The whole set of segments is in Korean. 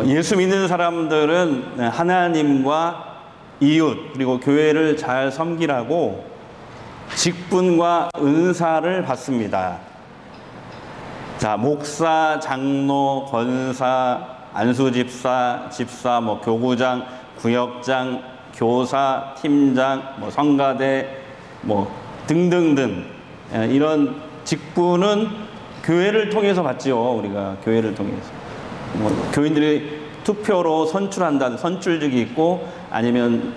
예수 믿는 사람들은 하나님과 이웃 그리고 교회를 잘 섬기라고 직분과 은사를 받습니다. 자, 목사, 장로, 권사, 안수집사, 집사, 교구장, 구역장, 교사, 팀장, 성가대, 등등등 이런 직분은 교회를 통해서 받지요. 우리가 교회를 통해서 교인들이 투표로 선출한다는 선출직이 있고 아니면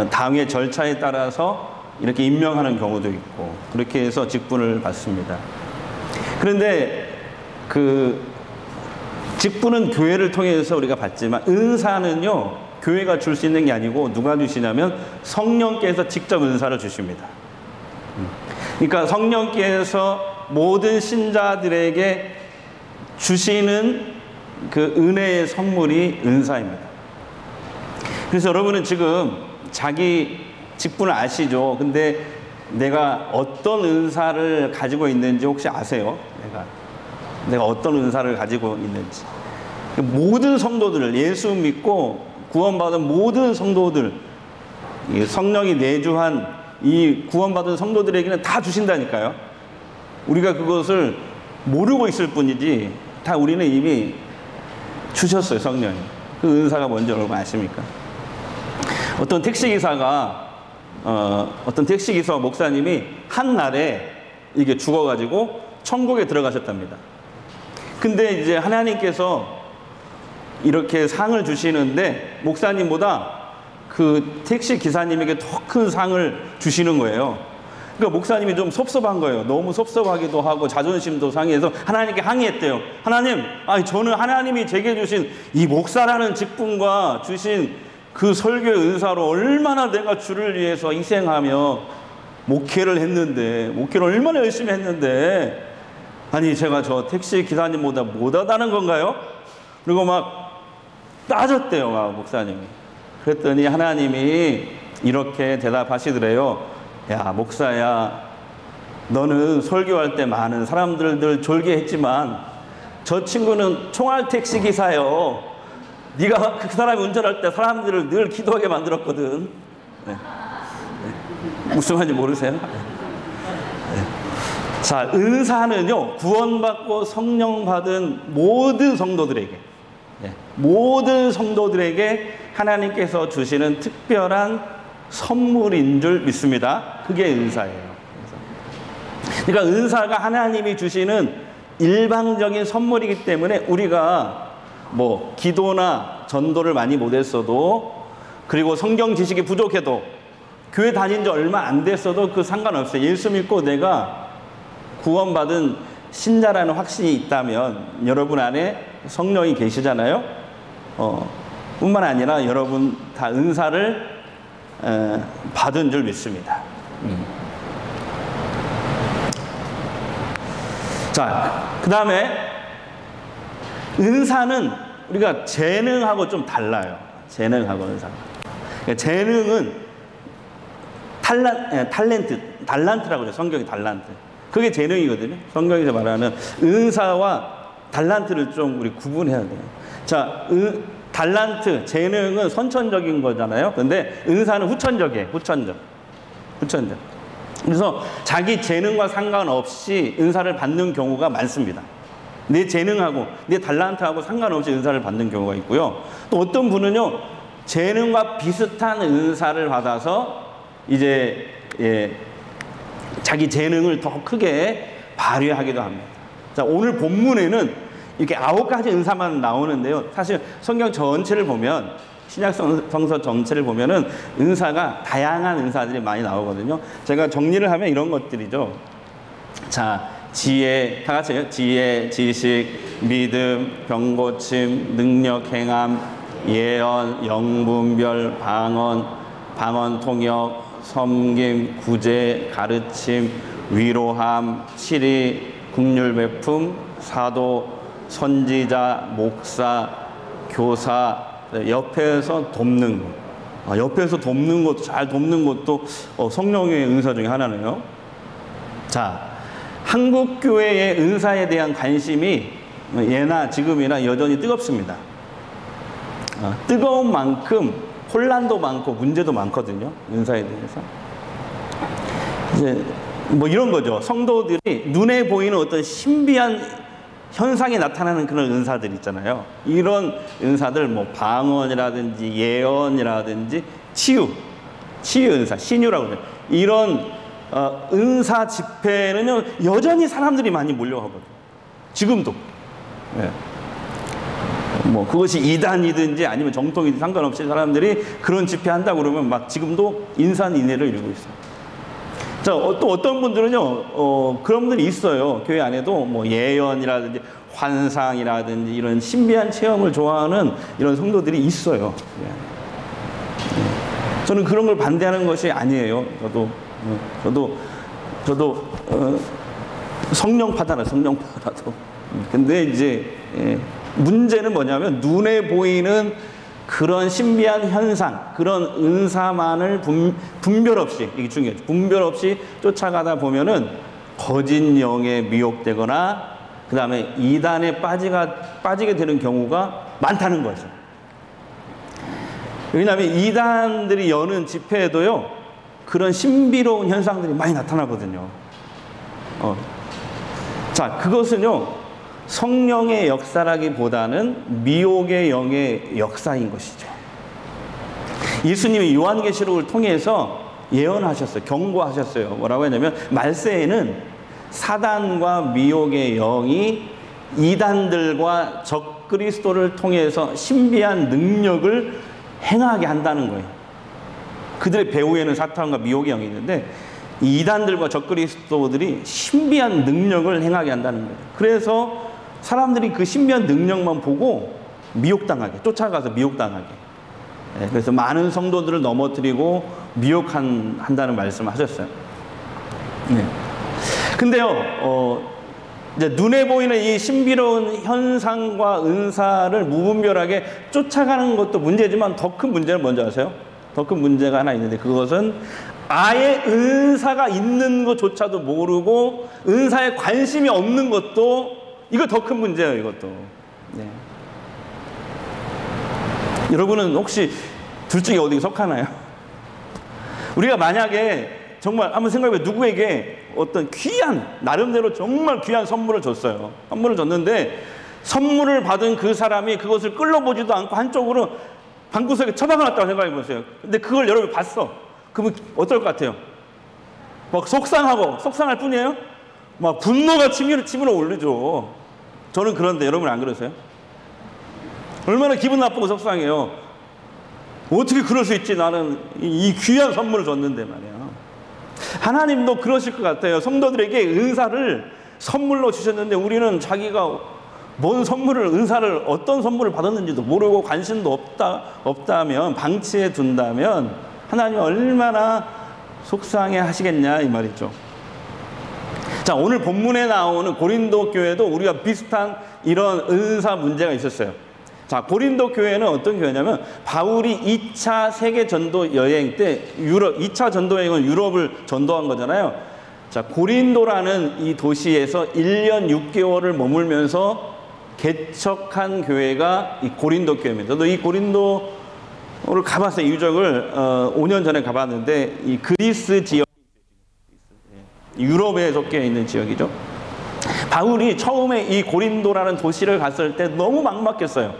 당의 절차에 따라서 이렇게 임명하는 경우도 있고 그렇게 해서 직분을 받습니다. 그런데 그 직분은 교회를 통해서 우리가 받지만 은사는요 교회가 줄 수 있는 게 아니고 누가 주시냐면 성령께서 직접 은사를 주십니다. 그러니까 성령께서 모든 신자들에게 주시는 그 은혜의 선물이 은사입니다. 그래서 여러분은 지금 자기 직분을 아시죠? 근데 내가 어떤 은사를 가지고 있는지 혹시 아세요? 내가 어떤 은사를 가지고 있는지. 모든 성도들, 예수 믿고 구원받은 모든 성도들, 성령이 내주한 이 구원받은 성도들에게는 다 주신다니까요. 우리가 그것을 모르고 있을 뿐이지 다 우리는 이미 주셨어요. 성령이. 그 은사가 뭔지 여러분 아십니까? 어떤 택시기사와 목사님이 한 날에 이게 죽어가지고 천국에 들어가셨답니다. 근데 이제 하나님께서 이렇게 상을 주시는데 목사님보다 그 택시 기사님에게 더 큰 상을 주시는 거예요. 그러니까 목사님이 좀 섭섭한 거예요. 너무 섭섭하기도 하고 자존심도 상해서 하나님께 항의했대요. 하나님, 저는 하나님이 제게 주신 이 목사라는 직분과 주신 그 설교의 은사로 얼마나 내가 주를 위해서 희생하며 목회를 얼마나 열심히 했는데 제가 저 택시 기사님보다 못하다는 건가요? 그리고 막 따졌대요, 목사님이. 그랬더니 하나님이 이렇게 대답하시더래요. 야, 목사야, 너는 설교할 때 많은 사람들 늘 졸게 했지만 저 친구는 총알 택시 기사요. 네가 그 사람이 운전할 때 사람들을 늘 기도하게 만들었거든. 무슨 말인지 모르세요? 자, 은사는요 구원받고 성령 받은 모든 성도들에게 하나님께서 주시는 특별한 선물인 줄 믿습니다. 그게 은사예요. 그러니까 은사가 하나님이 주시는 일방적인 선물이기 때문에 우리가 기도나 전도를 많이 못했어도 그리고 성경 지식이 부족해도 교회 다닌 지 얼마 안 됐어도 그 상관없어요. 예수 믿고 내가 구원받은 신자라는 확신이 있다면 여러분 안에 성령이 계시잖아요. 뿐만 아니라 여러분 다 은사를 받은 줄 믿습니다. 자, 그 다음에 은사는 우리가 재능하고 좀 달라요. 재능하고 은사가. 그러니까 재능은 달란트라고 해요. 성경이 달란트. 그게 재능이거든요. 성경에서 말하는 은사와 달란트를 좀 우리 구분해야 돼요. 자, 달란트, 재능은 선천적인 거잖아요. 근데 은사는 후천적이에요. 후천적. 그래서 자기 재능과 상관없이 은사를 받는 경우가 많습니다. 내 재능하고 내 달란트하고 상관없이 은사를 받는 경우가 있고요. 또 어떤 분은요, 재능과 비슷한 은사를 받아서 이제 자기 재능을 더 크게 발휘하기도 합니다. 자, 오늘 본문에는 이렇게 9가지 은사만 나오는데요. 사실 성경 전체를 보면, 신약 성서 전체를 보면은 은사가 다양한 은사들이 많이 나오거든요. 제가 정리를 하면 이런 것들이죠. 자, 지혜, 다 같이 해요. 지혜, 지식, 믿음, 병고침, 능력, 행함, 예언, 영분별, 방언 통역, 섬김, 구제, 가르침, 위로함, 치리, 긍휼 베품, 사도, 선지자, 목사, 교사, 옆에서 돕는 거. 옆에서 돕는 것도, 잘 돕는 것도 성령의 은사 중에 하나네요. 자, 한국 교회의 은사에 대한 관심이 예나 지금이나 여전히 뜨겁습니다. 뜨거운 만큼 혼란도 많고 문제도 많거든요. 은사에 대해서. 이제 뭐 이런 거죠. 성도들이 눈에 보이는 어떤 신비한 현상이 나타나는 그런 은사들 있잖아요. 이런 은사들, 뭐 방언이라든지 예언이라든지 치유 은사, 신유라고 그래요. 이런 은사 집회는요, 여전히 사람들이 많이 몰려가거든요. 지금도. 예. 뭐 그것이 이단이든지 아니면 정통이든지 상관없이 사람들이 그런 집회 한다고 그러면 막 지금도 인산인해를 이루고 있어요. 자, 또 어떤 분들은요, 그런 분들이 있어요. 교회 안에도 뭐 예언이라든지 환상이라든지 이런 신비한 체험을 좋아하는 이런 성도들이 있어요. 저는 그런 걸 반대하는 것이 아니에요. 저도 성령파다라, 성령파라도. 근데 이제 문제는 뭐냐면 눈에 보이는 그런 신비한 현상, 그런 은사만을 분별 없이, 이게 중요해요. 분별 없이 쫓아가다 보면은 거짓 영에 미혹되거나 그 다음에 이단에 빠지게 되는 경우가 많다는 거죠. 왜냐하면 이단들이 여는 집회에도요, 그런 신비로운 현상들이 많이 나타나거든요. 자, 그것은요, 성령의 역사라기보다는 미혹의 영의 역사인 것이죠. 예수님이 요한계시록을 통해서 예언하셨어요. 경고하셨어요. 뭐라고 했냐면 말세에는 사단과 미혹의 영이 이단들과 적그리스도를 통해서 신비한 능력을 행하게 한다는 거예요. 그들의 배후에는 사탄과 미혹의 영이 있는데 이단들과 적그리스도들이 신비한 능력을 행하게 한다는 거예요. 그래서 사람들이 그 신비한 능력만 보고 미혹당하게, 쫓아가서 미혹당하게. 그래서 많은 성도들을 넘어뜨리고 미혹한다는 말씀을 하셨어요. 근데요, 이제 눈에 보이는 이 신비로운 현상과 은사를 무분별하게 쫓아가는 것도 문제지만 더 큰 문제는 뭔지 아세요? 더 큰 문제가 하나 있는데 그것은 아예 은사가 있는 것조차도 모르고 은사에 관심이 없는 것도 이거 더 큰 문제예요, 이것도. 네. 여러분은 혹시 둘 중에 어디 속하나요? 우리가 만약에 정말 한번 생각해보면 누구에게 어떤 귀한, 나름대로 정말 귀한 선물을 줬어요. 선물을 줬는데 선물을 받은 그 사람이 그것을 끌러보지도 않고 한쪽으로 방구석에 처박아놨다고 생각해보세요. 근데 그걸 여러분이 봤어. 그러면 어떨 것 같아요? 막 속상할 뿐이에요? 막 분노가 치밀어 오르죠. 저는 그런데 여러분 안 그러세요? 얼마나 기분 나쁘고 속상해요. 어떻게 그럴 수 있지? 나는 이 귀한 선물을 줬는데 말이야. 하나님도 그러실 것 같아요. 성도들에게 은사를 선물로 주셨는데 우리는 자기가 뭔 선물을, 은사를, 어떤 선물을 받았는지도 모르고 관심도 없다면, 방치해 둔다면 하나님이 얼마나 속상해 하시겠냐 이 말이죠. 자, 오늘 본문에 나오는 고린도 교회도 우리가 비슷한 이런 은사 문제가 있었어요. 자, 고린도 교회는 어떤 교회냐면 바울이 2차 세계 전도 여행 때 2차 전도 여행은 유럽을 전도한 거잖아요. 자, 고린도라는 이 도시에서 1년 6개월을 머물면서 개척한 교회가 이 고린도 교회입니다. 저도 이 고린도를 가봤어요. 유적을 5년 전에 가봤는데 이 그리스 지역, 유럽에 속해 있는 지역이죠. 바울이 처음에 이 고린도라는 도시를 갔을 때 너무 막막했어요.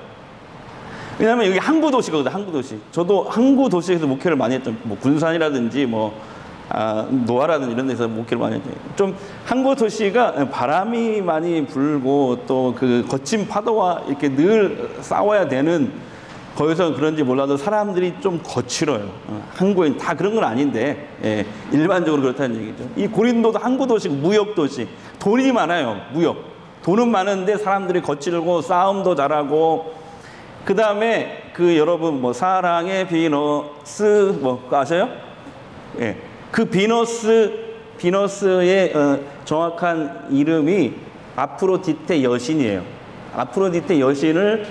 왜냐하면 여기 항구 도시거든요. 항구 도시. 저도 항구 도시에서 목회를 많이 했죠. 뭐 군산이라든지 노아라든지 이런 데서 목회를 많이 했죠. 좀 항구 도시가 바람이 많이 불고 또 그 거친 파도와 이렇게 늘 싸워야 되는, 거기서 그런지 몰라도 사람들이 좀 거칠어요. 항구에 다 그런 건 아닌데 일반적으로 그렇다는 얘기죠. 이 고린도도 항구 도시, 무역 도시, 돈이 많아요. 무역. 돈은 많은데 사람들이 거칠고 싸움도 잘하고, 그 다음에 여러분 뭐 사랑의 비너스 그거 아세요? 예. 그 비너스의 정확한 이름이 아프로디테 여신이에요. 아프로디테 여신을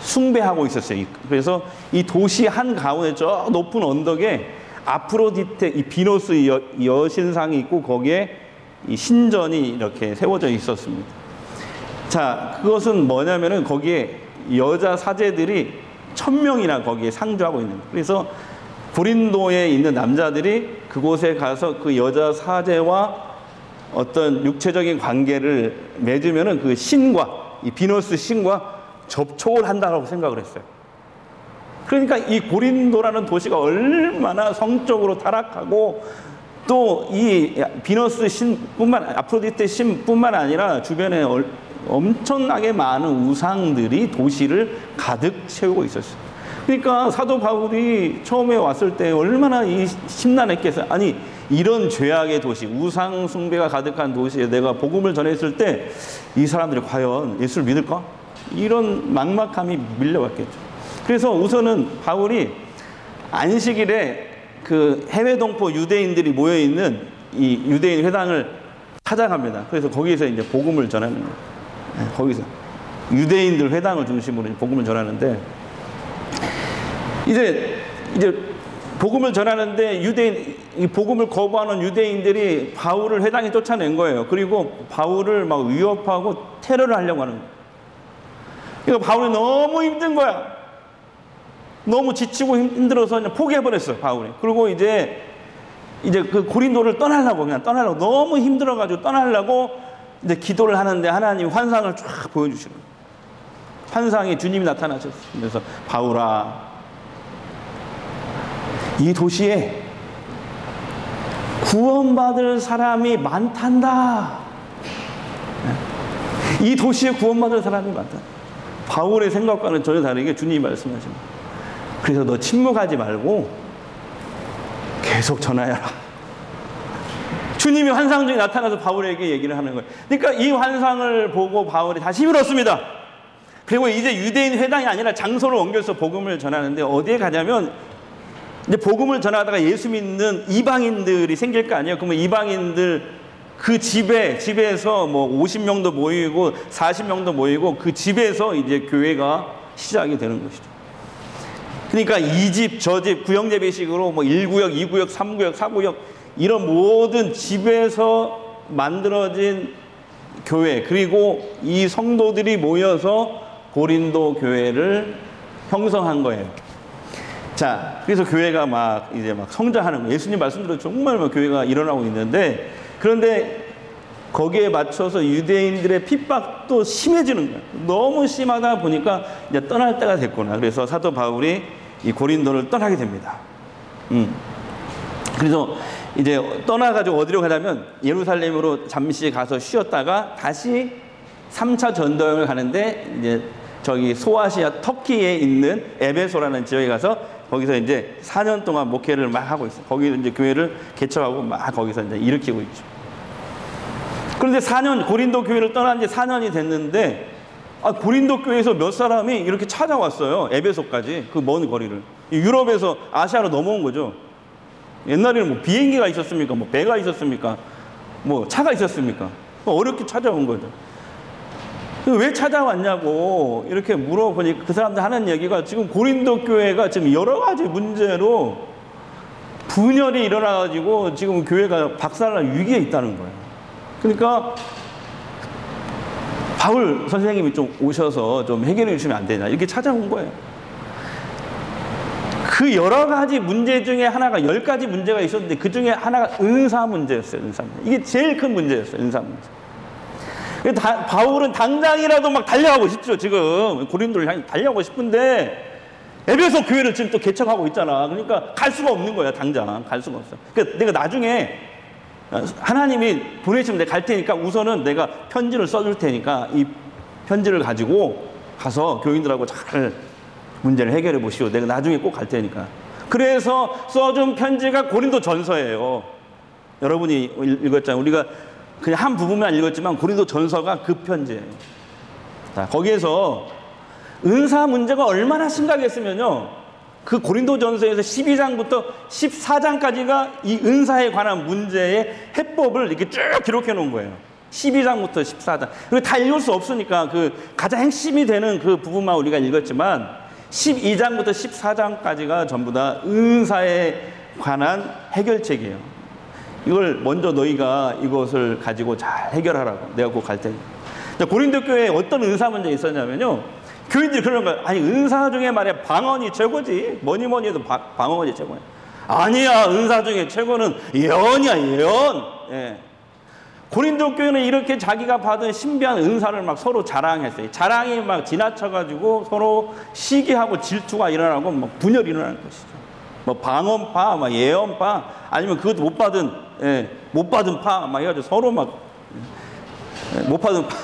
숭배하고 있었어요. 그래서 이 도시 한 가운데 저 높은 언덕에 아프로디테 이 비너스 여신상이 있고 거기에 이 신전이 이렇게 세워져 있었습니다. 자, 그것은 뭐냐면은 거기에 여자 사제들이 1000명이나 거기에 상주하고 있는 거예요. 그래서 고린도에 있는 남자들이 그곳에 가서 그 여자 사제와 어떤 육체적인 관계를 맺으면은 그 신과 이 비너스 신과 접촉을 한다고 생각을 했어요. 그러니까 이 고린도라는 도시가 얼마나 성적으로 타락하고 또 이 비너스 신뿐만 아프로디테 신뿐만 아니라 주변에 엄청나게 많은 우상들이 도시를 가득 채우고 있었어요. 그러니까 사도 바울이 처음에 왔을 때 얼마나 이 심란했겠어요. 아니 이런 죄악의 도시, 우상 숭배가 가득한 도시에 내가 복음을 전했을 때 이 사람들이 과연 예수를 믿을까? 이런 막막함이 밀려왔겠죠. 그래서 우선은 바울이 안식일에 그 해외 동포 유대인들이 모여 있는 이 유대인 회당을 찾아갑니다. 그래서 거기서 이제 복음을 전하는 거예요. 거기서 유대인들 회당을 중심으로 복음을 전하는데 이제 복음을 전하는데 이 복음을 거부하는 유대인들이 바울을 회당에 쫓아낸 거예요. 그리고 바울을 막 위협하고 테러를 하려고 하는 거예요. 그러니까 바울이 너무 힘든 거야. 너무 지치고 힘들어서 그냥 포기해버렸어요, 바울이. 그리고 이제 그 고린도를 떠나려고 너무 힘들어가지고 떠나려고 이제 기도를 하는데 하나님 환상을 쫙 보여주시는 거예요. 환상에 주님이 나타나셨어요. 그래서 바울아, 이 도시에 구원받을 사람이 많단다. 이 도시에 구원받을 사람이 많다. 바울의 생각과는 전혀 다르게 주님이 말씀하십니다. 그래서 너 침묵하지 말고 계속 전하여라. 주님이 환상 중에 나타나서 바울에게 얘기를 하는 거예요. 그러니까 이 환상을 보고 바울이 다시 힘을 얻습니다. 그리고 이제 유대인 회당이 아니라 장소를 옮겨서 복음을 전하는데 어디에 가냐면 이제 복음을 전하다가 예수 믿는 이방인들이 생길 거 아니에요. 그러면 이방인들 그 집에서 뭐 50명도 모이고 40명도 모이고 그 집에서 이제 교회가 시작이 되는 것이죠. 그러니까 이 집, 저 집, 구역예배식으로 뭐 1구역, 2구역, 3구역, 4구역 이런 모든 집에서 만들어진 교회, 그리고 이 성도들이 모여서 고린도 교회를 형성한 거예요. 자, 그래서 교회가 막 성장하는 거예요. 예수님 말씀대로 정말 막 교회가 일어나고 있는데, 그런데 거기에 맞춰서 유대인들의 핍박도 심해지는 거예요. 너무 심하다 보니까 이제 떠날 때가 됐구나. 그래서 사도 바울이 이 고린도를 떠나게 됩니다. 그래서 이제 떠나가지고 어디로 가냐면 예루살렘으로 잠시 가서 쉬었다가 다시 3차 전도여행을 가는데 이제 저기 소아시아 터키에 있는 에베소라는 지역에 가서 거기서 이제 4년 동안 목회를 막 하고 있어요. 거기서 이제 교회를 개척하고 막 거기서 이제 일으키고 있죠. 그런데 고린도 교회를 떠난 지 4년이 됐는데 고린도 교회에서 몇 사람이 이렇게 찾아왔어요. 에베소까지, 그 먼 거리를. 유럽에서 아시아로 넘어온 거죠. 옛날에는 뭐 비행기가 있었습니까? 뭐 배가 있었습니까? 뭐 차가 있었습니까? 어렵게 찾아온 거죠. 왜 찾아왔냐고 이렇게 물어보니까 그 사람들 하는 얘기가 지금 고린도 교회가 지금 여러 가지 문제로 분열이 일어나가지고 지금 교회가 박살날 위기에 있다는 거예요. 그러니까 바울 선생님이 좀 오셔서 좀 해결해 주시면 안 되냐 이렇게 찾아온 거예요. 그 여러 가지 문제 중에 하나가 10가지 문제가 있었는데 그 중에 하나가 은사 문제였어요. 은사 문제. 이게 제일 큰 문제였어요. 은사 문제. 바울은 당장이라도 막 달려가고 싶죠. 지금 고린도를 향해 달려가고 싶은데 에베소 교회를 지금 또 개척하고 있잖아. 그러니까 갈 수가 없는 거야. 당장 갈 수가 없어. 그러니까 내가 나중에 하나님이 보내시면 내가 갈 테니까 우선은 내가 편지를 써줄 테니까 이 편지를 가지고 가서 교인들하고 잘 문제를 해결해 보시오. 내가 나중에 꼭 갈 테니까. 그래서 써준 편지가 고린도 전서예요. 여러분이 읽었잖아요. 우리가 그냥 한 부분만 읽었지만 고린도 전서가 그 편지예요. 자, 거기에서 은사 문제가 얼마나 심각했으면요. 그 고린도 전서에서 12장부터 14장까지가 이 은사에 관한 문제의 해법을 이렇게 쭉 기록해 놓은 거예요. 12장부터 14장. 그리고 다 읽을 수 없으니까 그 가장 핵심이 되는 그 부분만 우리가 읽었지만 12장부터 14장까지가 전부 다 은사에 관한 해결책이에요. 이걸 먼저 너희가 이것을 가지고 잘 해결하라고 내가 곧 갈 테니까. 고린도 교회에 어떤 은사 문제가 있었냐면요. 교인들이 그러는 거예요. 아니 은사 중에 말이야 방언이 최고지. 뭐니 해도 방언이 최고야. 아니야, 은사 중에 최고는 예언이야, 예언. 예. 고린도 교회는 이렇게 자기가 받은 신비한 은사를 막 서로 자랑했어요. 자랑이 막 지나쳐가지고 서로 시기하고 질투가 일어나고 막 분열이 일어나는 것이죠. 뭐 방언파, 막 예언파, 아니면 그것도 못 받은 파, 막 해가지고 서로 막 못 받은 파.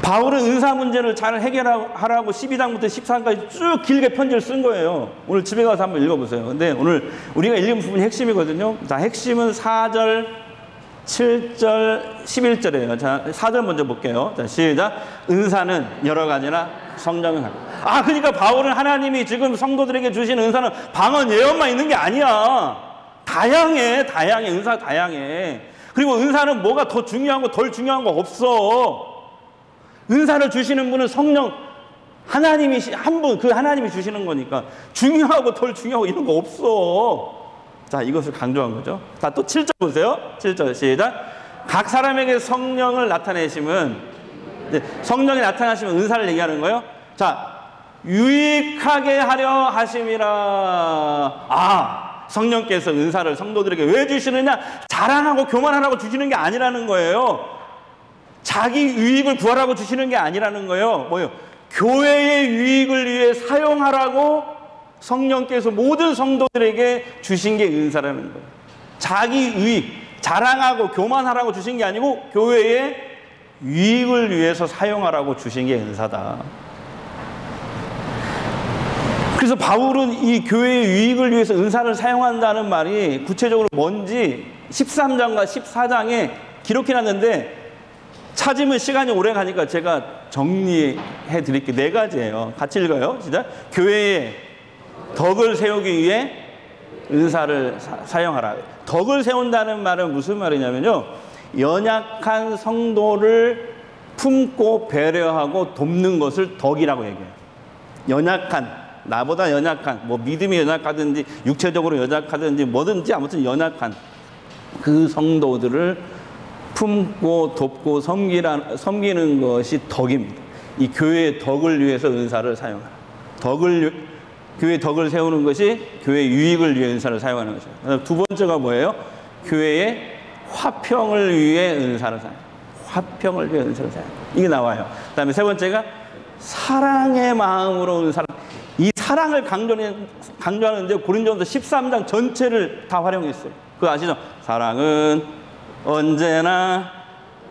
바울은 은사 문제를 잘 해결하라고 12장부터 14장까지 쭉 길게 편지를 쓴 거예요. 오늘 집에 가서 한번 읽어보세요. 근데 오늘 우리가 읽은 부분이 핵심이거든요. 자, 핵심은 4절, 7절, 11절이에요. 자, 4절 먼저 볼게요. 자, 시작. 은사는 여러 가지나 성령은 하나. 그러니까 바울은 하나님이 지금 성도들에게 주신 은사는 방언, 예언만 있는 게 아니야. 다양해. 은사 다양해. 그리고 은사는 뭐가 더 중요한 거, 덜 중요한 거 없어. 은사를 주시는 분은 성령, 하나님이 한 분, 그 하나님이 주시는 거니까 중요하고 덜 중요하고 이런 거 없어. 자, 이것을 강조한 거죠. 자, 또 7절 보세요. 7절 시작. 각 사람에게 성령을 나타내심은, 성령이 나타나시면 은사를 얘기하는 거예요. 자, 유익하게 하려 하심이라. 성령께서 은사를 성도들에게 왜 주시느냐? 자랑하고 교만하라고 주시는 게 아니라는 거예요. 자기 유익을 구하라고 주시는 게 아니라는 거예요. 뭐요? 교회의 유익을 위해 사용하라고 성령께서 모든 성도들에게 주신 게 은사라는 거예요. 자기 유익, 자랑하고 교만하라고 주신 게 아니고 교회의 유익을 위해서 사용하라고 주신 게 은사다. 그래서 바울은 이 교회의 유익을 위해서 은사를 사용한다는 말이 구체적으로 뭔지 13장과 14장에 기록해놨는데 찾으면 시간이 오래 가니까 제가 정리해 드릴게요. 4가지예요. 같이 읽어요. 진짜. 교회의 덕을 세우기 위해 은사를 사용하라. 덕을 세운다는 말은 무슨 말이냐면요. 연약한 성도를 품고 배려하고 돕는 것을 덕이라고 얘기해요. 나보다 연약한, 뭐 믿음이 연약하든지 육체적으로 연약하든지 뭐든지 아무튼 연약한 그 성도들을 품고 돕고 섬기는 것이 덕입니다. 이 교회의 덕을 위해서 은사를 사용하라. 교회의 덕을 세우는 것이 교회의 유익을 위해 은사를 사용하는 것이에요. 두 번째가 뭐예요? 교회의 화평을 위해 은사를 사용해요. 화평을 위해 은사를 사용해요. 이게 나와요. 그 다음에 세 번째가 사랑의 마음으로 은사를. 이 사랑을 강조하는데 고린도전서 13장 전체를 다 활용했어요. 그거 아시죠? 사랑은 언제나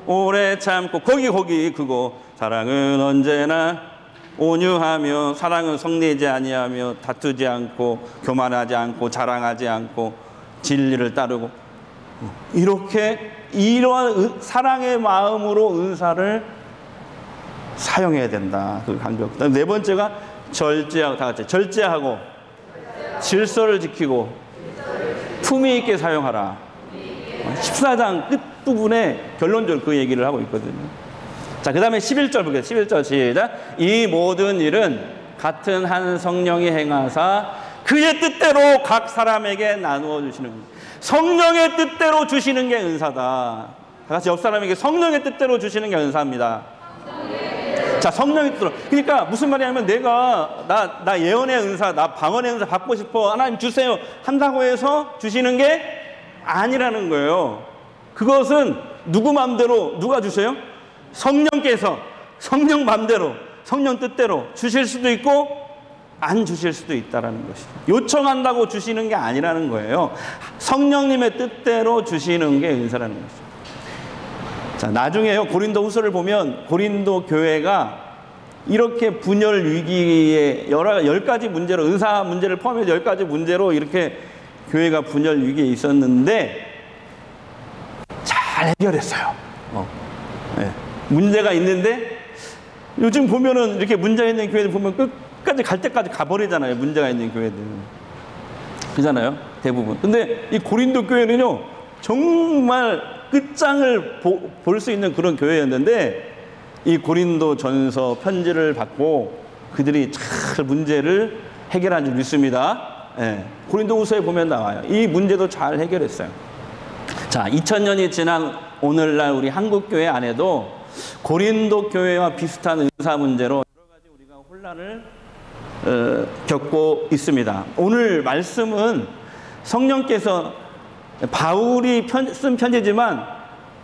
오래 참고 거기 그거 사랑은 언제나 온유하며 사랑은 성내지 아니하며 다투지 않고 교만하지 않고 자랑하지 않고 진리를 따르고 이렇게 이러한 사랑의 마음으로 은사를 사용해야 된다. 그 강조. 그다음 네 번째가 절제하고 다 같이 절제하고 질서를 지키고 품위 있게 사용하라. 14장 끝부분에 결론적으로 그 얘기를 하고 있거든요. 자, 그 다음에 11절 보겠습니다. 11절 시작. 이 모든 일은 같은 한 성령이 행하사 그의 뜻대로 각 사람에게 나누어 주시는 겁니다. 성령의 뜻대로 주시는 게 은사다. 다 같이 옆 사람에게 성령의 뜻대로 주시는 게 은사입니다. 자, 성령의 뜻대로. 그러니까 무슨 말이냐면 내가 나 예언의 은사, 나 방언의 은사 받고 싶어. 하나님 주세요. 한다고 해서 주시는 게 아니라는 거예요. 그것은 누구 맘대로 누가 주세요? 성령께서 성령 맘대로 성령 뜻대로 주실 수도 있고 안 주실 수도 있다라는 것이죠. 요청한다고 주시는 게 아니라는 거예요. 성령님의 뜻대로 주시는 게 은사라는 것이죠. 자, 나중에요. 고린도 후서를 보면 고린도 교회가 이렇게 분열 위기에 10가지 문제로 은사 문제를 포함해서 10가지 문제로 이렇게 교회가 분열 위기에 있었는데 잘 해결했어요. 네. 문제가 있는데 요즘 보면은 이렇게 문제가 있는 교회들 보면 끝까지 갈 때까지 가버리잖아요. 문제가 있는 교회들. 그잖아요. 대부분. 근데 이 고린도 교회는요. 정말 끝장을 볼 수 있는 그런 교회였는데 이 고린도 전서 편지를 받고 그들이 잘 문제를 해결한 줄 믿습니다. 예, 고린도후서에 보면 나와요. 이 문제도 잘 해결했어요. 자, 2000년이 지난 오늘날 우리 한국교회 안에도 고린도 교회와 비슷한 은사 문제로 여러 가지 우리가 혼란을 겪고 있습니다. 오늘 말씀은 성령께서 바울이 쓴 편지지만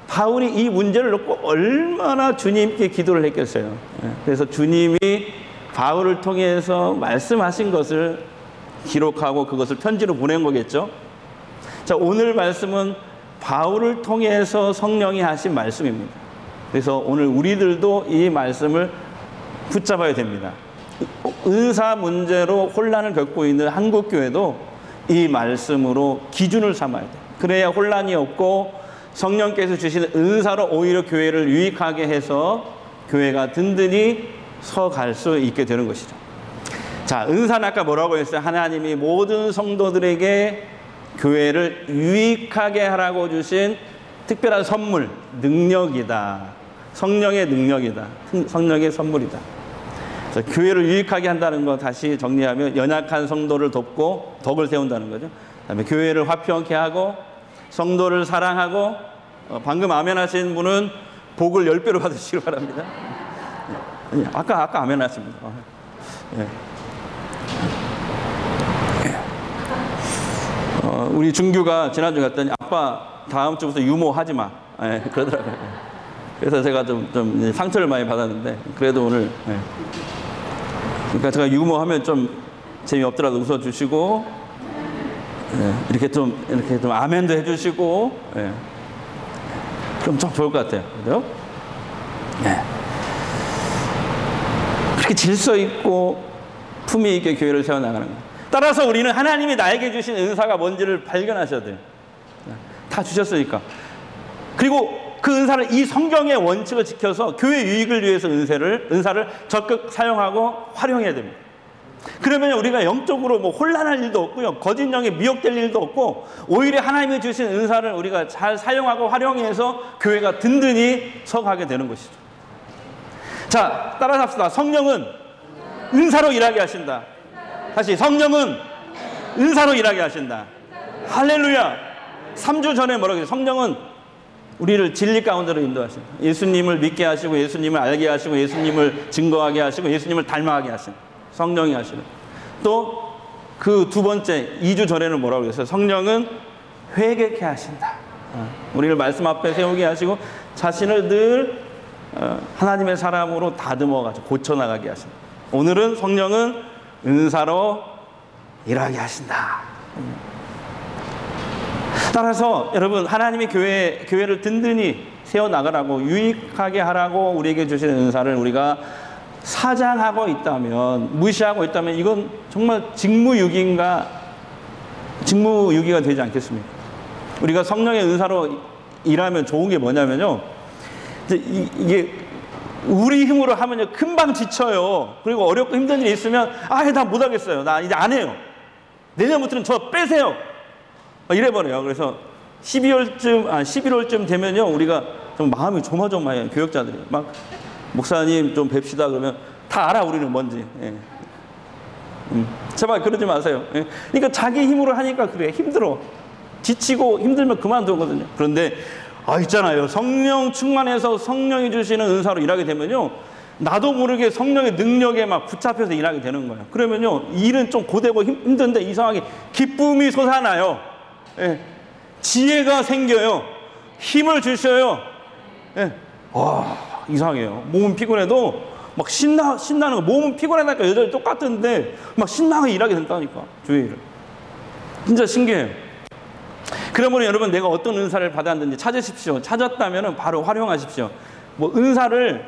바울이 이 문제를 놓고 얼마나 주님께 기도를 했겠어요. 그래서 주님이 바울을 통해서 말씀하신 것을 기록하고 그것을 편지로 보낸 거겠죠. 자, 오늘 말씀은 바울을 통해서 성령이 하신 말씀입니다. 그래서 오늘 우리들도 이 말씀을 붙잡아야 됩니다. 은사 문제로 혼란을 겪고 있는 한국교회도 이 말씀으로 기준을 삼아야 돼요. 그래야 혼란이 없고 성령께서 주시는 은사로 오히려 교회를 유익하게 해서 교회가 든든히 서갈 수 있게 되는 것이죠. 자, 은사는 아까 뭐라고 했어요? 하나님이 모든 성도들에게 교회를 유익하게 하라고 주신 특별한 선물, 능력이다. 성령의 능력이다. 성령의 선물이다. 그래서 교회를 유익하게 한다는 거 다시 정리하면 연약한 성도를 돕고 덕을 세운다는 거죠. 그다음에 교회를 화평케 하고 성도를 사랑하고 방금 아멘 하신 분은 복을 10배로 받으시길 바랍니다. 아까 아멘 하십니다. 예. 우리 준규가 지난주에 갔더니 아빠 다음 주부터 유모하지 마. 예, 그러더라고요. 그래서 제가 좀 상처를 많이 받았는데 그래도 오늘 그러니까 제가 유모하면 좀 재미없더라도 웃어주시고 이렇게 좀 아멘도 해주시고 그럼 좀 좋을 것 같아요. 그죠? 그렇게 질서 있고 품위 있게 교회를 세워나가는 거예요. 따라서 우리는 하나님이 나에게 주신 은사가 뭔지를 발견하셔야 돼요. 다 주셨으니까. 그리고 그 은사를 이 성경의 원칙을 지켜서 교회 유익을 위해서 은사를 적극 사용하고 활용해야 됩니다. 그러면 우리가 영적으로 뭐 혼란할 일도 없고요. 거짓 영에 미혹될 일도 없고 오히려 하나님이 주신 은사를 우리가 잘 사용하고 활용해서 교회가 든든히 서가게 되는 것이죠. 자, 따라서 합시다. 성령은 은사로 일하게 하신다. 다시, 성령은 은사로 일하게 하신다. 할렐루야. 3주 전에 뭐라고 했어요? 성령은 우리를 진리 가운데로 인도하신다. 예수님을 믿게 하시고 예수님을 알게 하시고 예수님을 증거하게 하시고 예수님을 닮아가게 하신다. 성령이 하시는. 또 그 두 번째 2주 전에는 뭐라고 했어요? 성령은 회개케 하신다. 우리를 말씀 앞에 세우게 하시고 자신을 늘 하나님의 사람으로 다듬어가지고 고쳐나가게 하신다. 오늘은 성령은 은사로 일하게 하신다. 따라서 여러분, 하나님이 교회를 든든히 세워나가라고 유익하게 하라고 우리에게 주시는 은사를 우리가 사장하고 있다면, 무시하고 있다면 이건 정말 직무유기가 되지 않겠습니까? 우리가 성령의 은사로 일하면 좋은 게 뭐냐면요, 이게 우리 힘으로 하면요 금방 지쳐요. 그리고 어렵고 힘든 일이 있으면 나 못하겠어요. 나 이제 안 해요. 내년부터는 저 빼세요. 이래버려요. 그래서 11월쯤 되면요 우리가 좀 마음이 조마조마해요. 교역자들이 막 목사님 좀 뵙시다 그러면 다 알아 우리는 뭔지. 제발 그러지 마세요. 그러니까 자기 힘으로 하니까 그래 힘들어. 지치고 힘들면 그만두거든요. 그런데 있잖아요. 성령 충만해서 성령이 주시는 은사로 일하게 되면요 나도 모르게 성령의 능력에 막 붙잡혀서 일하게 되는 거예요. 그러면요 일은 좀 고되고 힘든데 이상하게 기쁨이 솟아나요. 지혜가 생겨요. 힘을 주셔요. 와, 이상해요. 몸은 피곤해도 막 신나는 거. 몸은 피곤하다니까 여전히 똑같은데 막 신나게 일하게 된다니까. 주의 일을. 진짜 신기해요. 그러면 여러분, 내가 어떤 은사를 받았는지 찾으십시오. 찾았다면 바로 활용하십시오. 뭐 은사를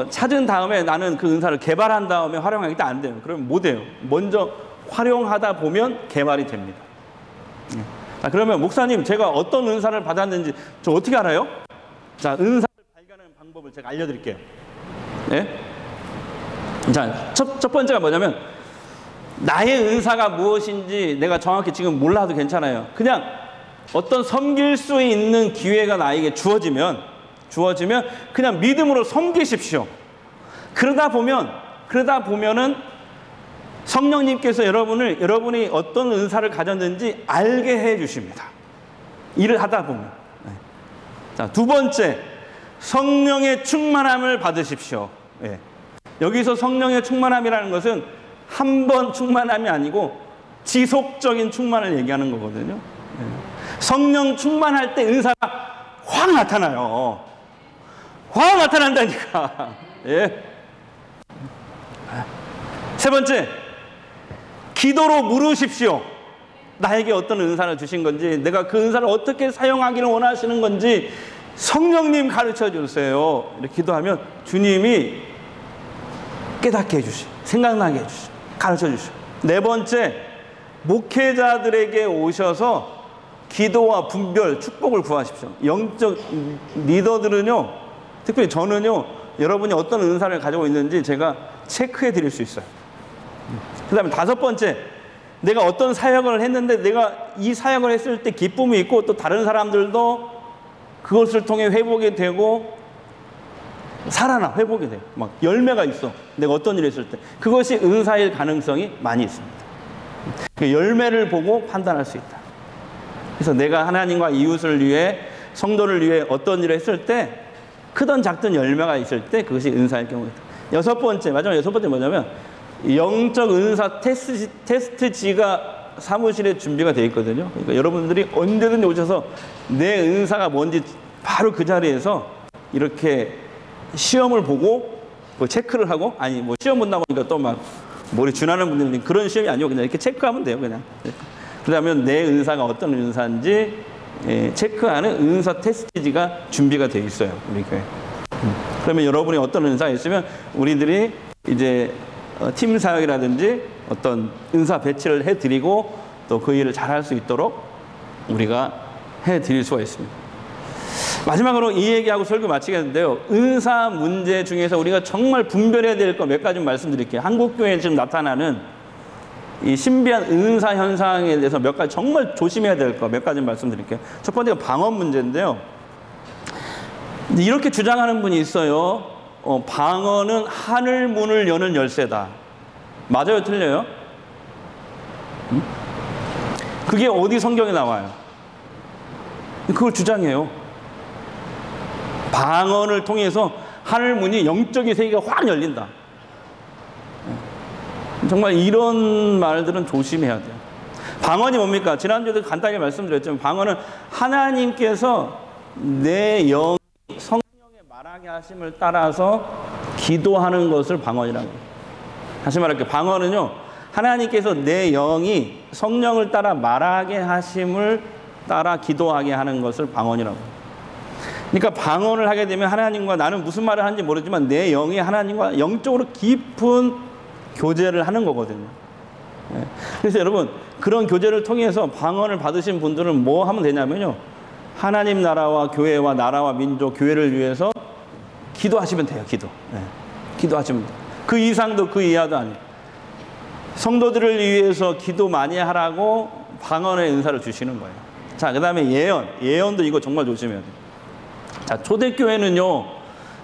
찾은 다음에 나는 그 은사를 개발한 다음에 활용하기도 안 돼요. 그러면 못 해요. 먼저 활용하다 보면 개발이 됩니다. 그러면 목사님, 제가 어떤 은사를 받았는지 저 어떻게 알아요? 자, 은사를 발견하는 방법을 제가 알려드릴게요. 자, 첫 번째가 뭐냐면, 나의 은사가 무엇인지 내가 정확히 지금 몰라도 괜찮아요. 그냥 어떤 섬길 수 있는 기회가 나에게 주어지면 그냥 믿음으로 섬기십시오. 그러다 보면은 성령님께서 여러분이 어떤 은사를 가졌는지 알게 해 주십니다. 일을 하다 보면. 자, 두 번째, 성령의 충만함을 받으십시오. 예. 여기서 성령의 충만함이라는 것은 한 번 충만함이 아니고 지속적인 충만을 얘기하는 거거든요. 예. 성령 충만할 때 은사가 확 나타나요. 확 나타난다니까. 예. 세 번째, 기도로 물으십시오. 나에게 어떤 은사를 주신 건지, 내가 그 은사를 어떻게 사용하기를 원하시는 건지 성령님 가르쳐 주세요. 이렇게 기도하면 주님이 깨닫게 해주시고 생각나게 해주시고 가르쳐 주시고. 네 번째, 목회자들에게 오셔서 기도와 분별, 축복을 구하십시오. 영적 리더들은요, 특별히 저는요, 여러분이 어떤 은사를 가지고 있는지 제가 체크해 드릴 수 있어요. 그 다음에 다섯 번째, 내가 어떤 사역을 했는데 내가 이 사역을 했을 때 기쁨이 있고 또 다른 사람들도 그것을 통해 회복이 되고 살아나, 회복이 돼요. 막 열매가 있어. 내가 어떤 일을 했을 때. 그것이 은사일 가능성이 많이 있습니다. 그 열매를 보고 판단할 수 있다. 그래서 내가 하나님과 이웃을 위해, 성도를 위해 어떤 일을 했을 때 크든 작든 열매가 있을 때 그것이 은사일 경우이다. 여섯 번째, 마지막 여섯 번째 뭐냐면 영적 은사 테스트지가 사무실에 준비가 되어 있거든요. 그러니까 여러분들이 언제든지 오셔서 내 은사가 뭔지 바로 그 자리에서 이렇게 시험을 보고 뭐 체크를 하고, 아니 뭐 시험 본다고 하니까 또 막 머리 준하는 분들은 그런 시험이 아니고 그냥 이렇게 체크하면 돼요. 그냥. 그러면 내 은사가 어떤 은사인지 체크하는 은사 테스트지가 준비가 되어 있어요. 우리 교회. 그러면 여러분이 어떤 은사가 있으면 우리들이 이제 팀 사역이라든지 어떤 은사 배치를 해드리고 또 그 일을 잘할 수 있도록 우리가 해드릴 수가 있습니다. 마지막으로 이 얘기하고 설교 마치겠는데요. 은사 문제 중에서 우리가 정말 분별해야 될 거 몇 가지 말씀드릴게요. 한국교회에 지금 나타나는 이 신비한 은사 현상에 대해서 몇 가지 정말 조심해야 될 거 몇 가지 말씀드릴게요. 첫 번째가 방언 문제인데요. 이렇게 주장하는 분이 있어요. 방언은 하늘 문을 여는 열쇠다. 맞아요, 틀려요? 그게 어디 성경에 나와요? 그걸 주장해요. 방언을 통해서 하늘 문이, 영적인 세계가 확 열린다. 정말 이런 말들은 조심해야 돼요. 방언이 뭡니까? 지난주에도 간단히 말씀드렸지만 방언은 하나님께서 내 영이 성령의 말하게 하심을 따라서 기도하는 것을 방언이라고 해요. 다시 말할게요. 방언은요, 하나님께서 내 영이 성령을 따라 말하게 하심을 따라 기도하게 하는 것을 방언이라고 해요. 그러니까 방언을 하게 되면 하나님과, 나는 무슨 말을 하는지 모르지만 내 영이 하나님과 영적으로 깊은 교제를 하는 거거든요. 그래서 여러분, 그런 교제를 통해서 방언을 받으신 분들은 뭐 하면 되냐면요, 하나님 나라와 교회와 나라와 민족, 교회를 위해서 기도하시면 돼요. 기도하시면 돼요. 그 이상도 그 이하도 아니에요. 성도들을 위해서 기도 많이 하라고 방언의 은사를 주시는 거예요. 자, 그 다음에 예언도 이거 정말 조심해야 돼요. 자, 초대교회는요,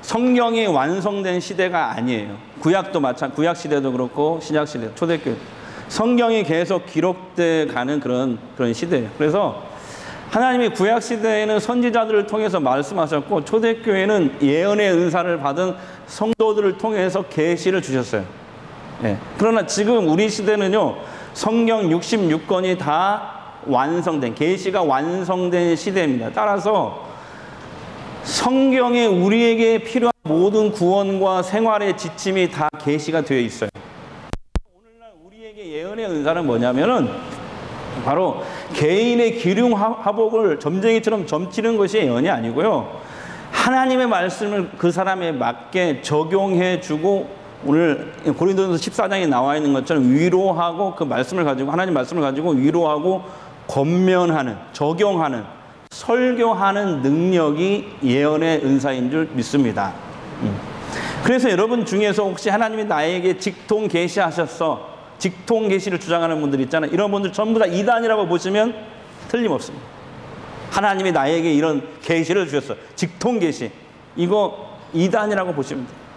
성경이 완성된 시대가 아니에요. 구약도 구약 시대도 그렇고 신약 시대, 초대교회 성경이 계속 기록돼 가는 그런 시대예요. 그래서 하나님이 구약 시대에는 선지자들을 통해서 말씀하셨고, 초대교회는 예언의 은사를 받은 성도들을 통해서 계시를 주셨어요. 그러나 지금 우리 시대는요, 성경 66권이 다 완성된, 계시가 완성된 시대입니다. 따라서 성경에 우리에게 필요한 모든 구원과 생활의 지침이 다 계시가 되어 있어요. 오늘날 우리에게 예언의 은사는 뭐냐면은 바로 개인의 기륭화복을 점쟁이처럼 점치는 것이 예언이 아니고요, 하나님의 말씀을 그 사람에 맞게 적용해주고, 오늘 고린도전서 14장에 나와 있는 것처럼 위로하고, 그 말씀을 가지고, 하나님 말씀을 가지고 위로하고 권면하는, 적용하는, 설교하는 능력이 예언의 은사인 줄 믿습니다. 그래서 여러분 중에서 혹시 하나님이 나에게 직통 계시하셨어, 직통 계시를 주장하는 분들 있잖아요. 이런 분들 전부 다 이단이라고 보시면 틀림없습니다. 하나님이 나에게 이런 계시를 주셨어. 직통 계시. 이거 이단이라고 보시면 돼요.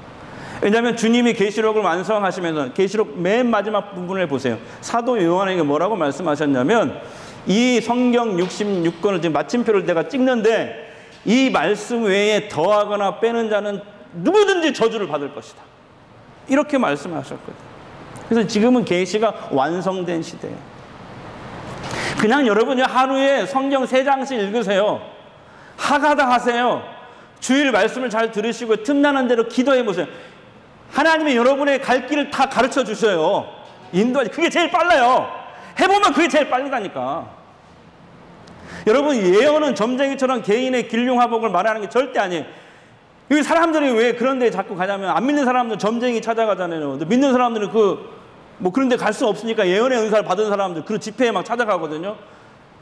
왜냐하면 주님이 계시록을 완성하시면서 계시록 맨 마지막 부분을 보세요. 사도 요한에게 뭐라고 말씀하셨냐면 이 성경 66권을 지금 마침표를 내가 찍는데 이 말씀 외에 더하거나 빼는 자는 누구든지 저주를 받을 것이다. 이렇게 말씀하셨거든요. 그래서 지금은 계시가 완성된 시대예요. 그냥 여러분이 하루에 성경 3장씩 읽으세요. 하가다 하세요. 주일 말씀을 잘 들으시고 틈나는 대로 기도해 보세요. 하나님이 여러분의 갈 길을 다 가르쳐 주셔요. 인도하지. 그게 제일 빨라요. 해보면 그게 제일 빨리다니까. 여러분, 예언은 점쟁이처럼 개인의 길흉화복을 말하는 게 절대 아니에요. 이 사람들이 왜 그런 데 자꾸 가냐면 안 믿는 사람들은 점쟁이 찾아가잖아요. 믿는 사람들은 뭐 그런 데 갈 수 없으니까 예언의 은사를 받은 사람들 그런 집회에 막 찾아가거든요.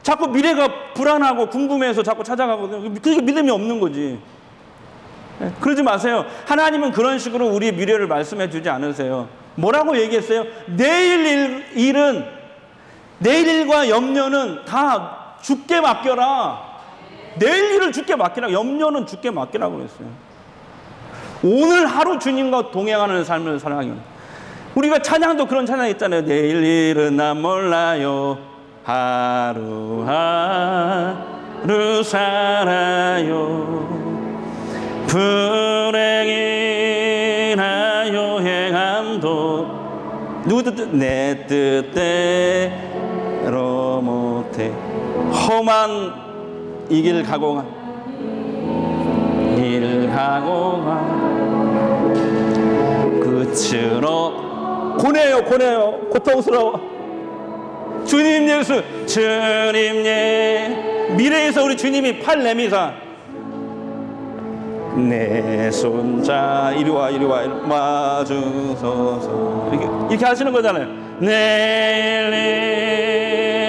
자꾸 미래가 불안하고 궁금해서 자꾸 찾아가거든요. 그게 믿음이 없는 거지. 그러지 마세요. 하나님은 그런 식으로 우리 미래를 말씀해 주지 않으세요. 뭐라고 얘기했어요? 내일 일과 염려는 다 주께 맡겨라. 내일 일을 주께 맡기라. 염려는 주께 맡기라고 그랬어요. 오늘 하루 주님과 동행하는 삶을 살아가기. 우리가 찬양도 그런 찬양 있잖아요. 내일 일은 난 몰라요. 하루하루 살아요. 불행이나 요행함도 누구 뜻? 내 뜻대로 못해. 험한 이 길 가고 가. 길 가고 가. 끝으로 고뇌요. 고통스러워. 주님 예수. 주님 예. 미래에서 우리 주님이 팔 내미사. 내 손자 이리 와 마주서서 이렇게 하시는 거잖아요. 내일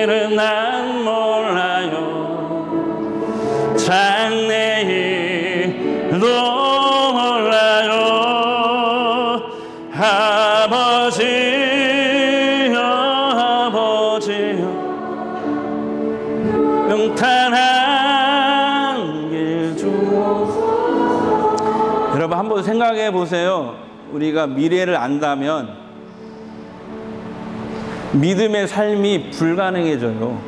일은 난 몰라요. 장래일도 몰라요. 아버지여 평탄한 길 주옵소서. 여러분 한번 생각해 보세요. 우리가 미래를 안다면 믿음의 삶이 불가능해져요.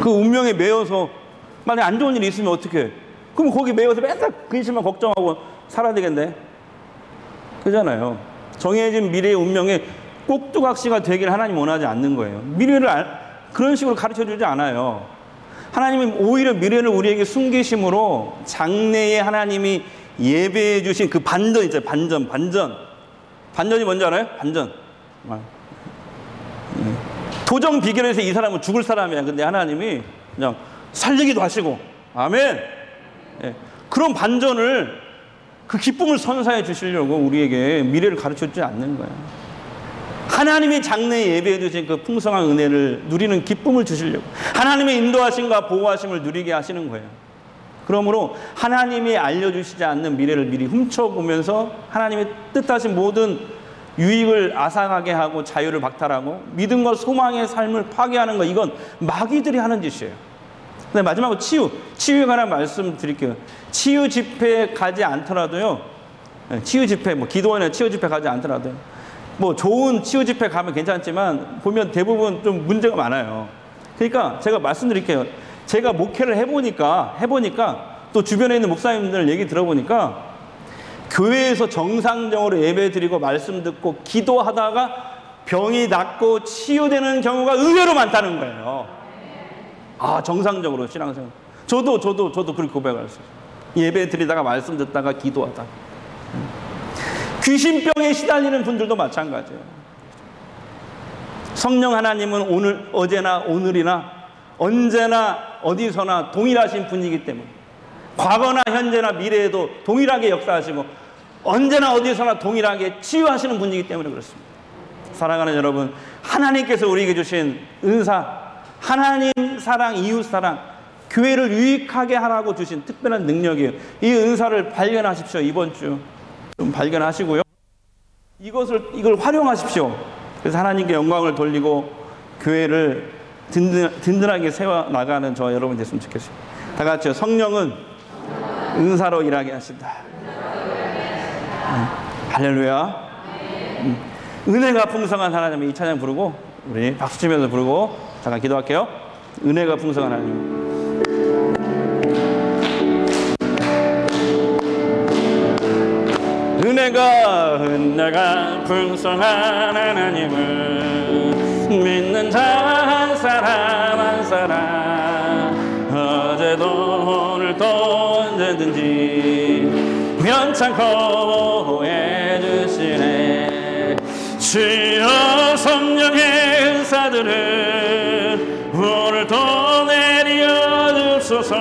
그 운명에 매여서 만약에 안 좋은 일이 있으면 어떡해? 그럼 거기 매여서 맨날 근심만 걱정하고 살아야 되겠네. 그잖아요. 정해진 미래의 운명에 꼭두각시가 되길 하나님 원하지 않는 거예요. 미래를 그런 식으로 가르쳐주지 않아요. 하나님은 오히려 미래를 우리에게 숨기심으로 장래에 하나님이 예배해 주신 그 반전 있잖아요. 반전이 뭔지 알아요? 반전. 도정 비결에서 이 사람은 죽을 사람이야. 근데 하나님이 그냥 살리기도 하시고. 아멘. 그런 반전을, 그 기쁨을 선사해 주시려고 우리에게 미래를 가르쳐 주지 않는 거예요. 하나님이 장래에 예배해 주신 그 풍성한 은혜를 누리는 기쁨을 주시려고, 하나님의 인도하심과 보호하심을 누리게 하시는 거예요. 그러므로 하나님이 알려주시지 않는 미래를 미리 훔쳐보면서 하나님의 뜻하신 모든 유익을 앗아가게 하고 자유를 박탈하고 믿음과 소망의 삶을 파괴하는 거, 이건 마귀들이 하는 짓이에요. 근데 마지막으로 치유에 관한 말씀 드릴게요. 치유 집회에 가지 않더라도요, 치유 집회, 뭐 기도원에 치유 집회 가지 않더라도요, 뭐 좋은 치유 집회 가면 괜찮지만 보면 대부분 좀 문제가 많아요. 그러니까 제가 말씀드릴게요. 제가 목회를 해보니까 또 주변에 있는 목사님들 얘기 들어보니까 교회에서 정상적으로 예배 드리고 말씀 듣고 기도하다가 병이 낫고 치유되는 경우가 의외로 많다는 거예요. 아, 정상적으로 신앙생활. 저도 그렇게 고백을 했어요. 예배 드리다가 말씀 듣다가 기도하다가. 귀신병에 시달리는 분들도 마찬가지예요. 성령 하나님은 오늘, 어제나 오늘이나 언제나 어디서나 동일하신 분이기 때문에, 과거나 현재나 미래에도 동일하게 역사하시고 언제나 어디서나 동일하게 치유하시는 분이기 때문에 그렇습니다. 사랑하는 여러분, 하나님께서 우리에게 주신 은사, 하나님 사랑, 이웃 사랑, 교회를 유익하게 하라고 주신 특별한 능력이에요. 이 은사를 발견하십시오. 이번 주 좀 발견하시고요, 이걸 활용하십시오. 그래서 하나님께 영광을 돌리고 교회를 든든하게 세워나가는 저 여러분 됐으면 좋겠습니다. 다 같이요. 성령은 은사로 일하게 하신다. 할렐루야. 은혜가 풍성한 하나님의 이 찬양 부르고 우리 박수 치면서 부르고 잠깐 기도할게요. 은혜가 풍성한 하나님. 은혜가 풍성한 하나님을 믿는 자 한 사람 어제도 오늘도 언제든지 면찮고 해주시네. 주여 성령의 은사들을 오늘도 내려 주소서.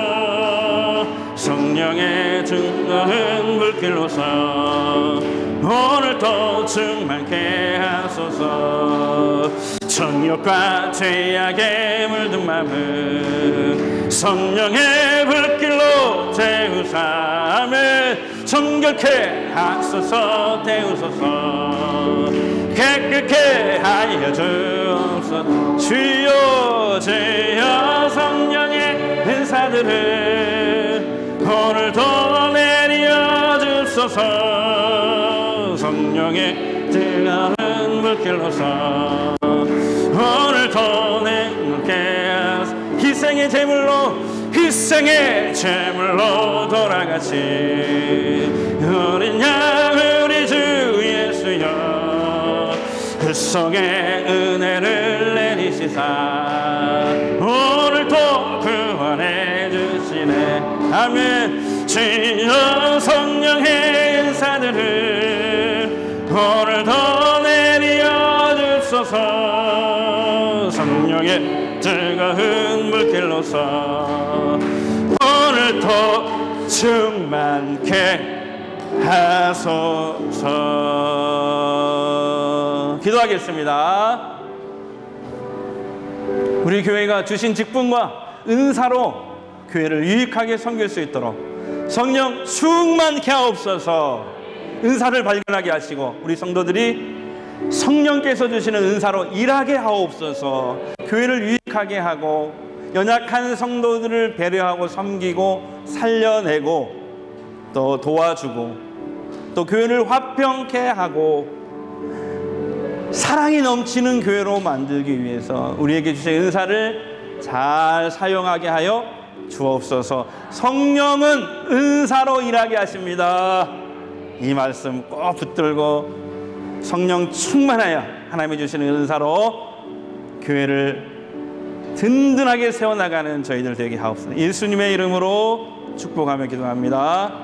성령의 증거는 불길로서 오늘도 충만케 하소서. 정욕과 죄악에 물든 마음은 성령의 불길로 태우사매 정결케 하소서. 태우소서. 깨끗게 하여 주옵소서. 주여 주여 성령의 은사들을 오늘도 내려 주소서. 성령의 뜨거운 물길로서 오늘도 내게 희생의 제물로 돌아가신 어린 양 우리 주 예수여 그 속에 은혜를 내리시사 오늘도 구원해 주시네. 아멘. 주여 성령의 은사들을 오늘도 내려 주소서. 성령의 뜨거운 물길로서 오늘도 충만케 하소서. 기도하겠습니다. 우리 교회가 주신 직분과 은사로 교회를 유익하게 섬길 수 있도록 성령 충만케 하옵소서. 은사를 발견하게 하시고 우리 성도들이 성령께서 주시는 은사로 일하게 하옵소서. 교회를 유익하게 하고 연약한 성도들을 배려하고 섬기고 살려내고 또 도와주고 또 교회를 화평케 하고 사랑이 넘치는 교회로 만들기 위해서 우리에게 주신 은사를 잘 사용하게 하여 주옵소서. 성령은 은사로 일하게 하십니다. 이 말씀 꼭 붙들고 성령 충만하여 하나님이 주시는 은사로 교회를 든든하게 세워나가는 저희들 되게 하옵소서. 예수님의 이름으로 축복하며 기도합니다.